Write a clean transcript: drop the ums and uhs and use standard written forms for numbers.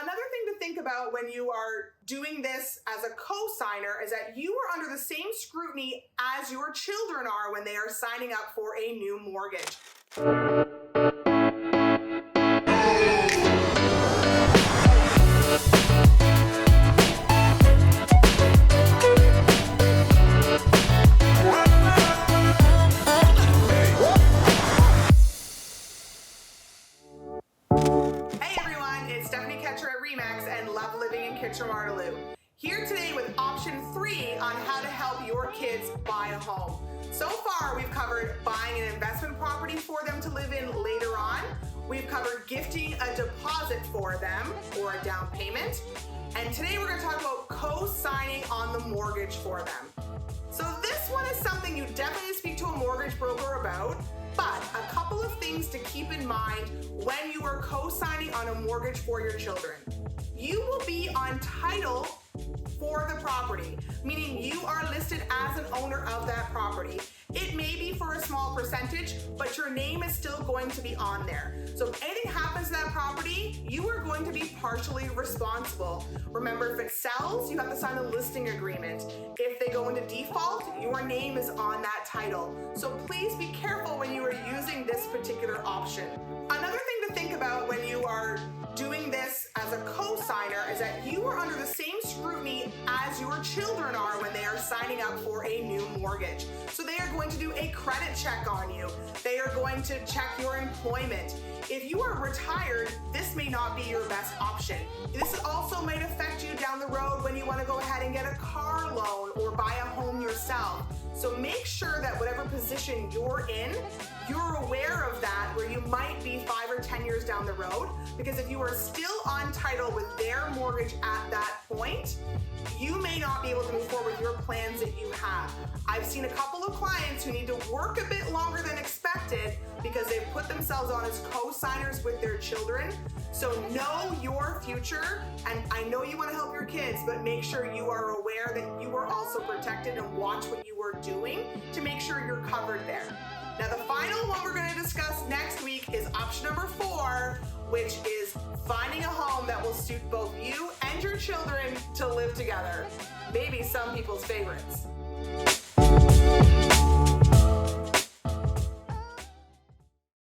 Another thing to think about when you are doing this as a co-signer is that you are under the same scrutiny as your children are when they are signing up for a new mortgage. Waterloo. Here today with option 3 on how to help your kids buy a home. So far we've covered buying an investment property for them to live in later on. We've covered gifting a deposit for them or a down payment. And today we're going to talk about co-signing on the mortgage for them. So this one is something you definitely need to speak to a mortgage broker about, but a couple of things to keep in mind when you are co-signing on a mortgage for your children. You will be on title for the property, meaning you are listed as an owner of that property. It may be for a small percentage, but your name is still going to be on there. So if anything happens to that property, you are going to be partially responsible. Remember, if it sells, you have to sign a listing agreement. If they go into default, your name is on that title. So please be careful when you are using this particular option. Another thing to think about when you are doing this as a co-signer is that you are under the same scrutiny as your children are when they are signing up for a new mortgage. So they are going to do a credit check on you. They are going to check your employment. If you are retired, this may not be your best option. This also might affect you down the road when you want to go ahead and get a car loan or buy a home yourself. So make sure that whatever position you're in, you're aware of that, where you might be 5 or 10 years down the road, because if you are still on title with their mortgage at that point, you may not be able to move forward with your plans that you have. I've seen a couple of clients who need to work a bit longer than expected because they've put themselves on as co-signers with their children. So know your future, and I know you want to help your kids, but make sure you are aware that you are also protected and watch what you are doing to make sure you're covered there. Now the final one we're going to discuss next week is option number 4, which is finding a home that will suit both you and your children to live together. Maybe some people's favorites.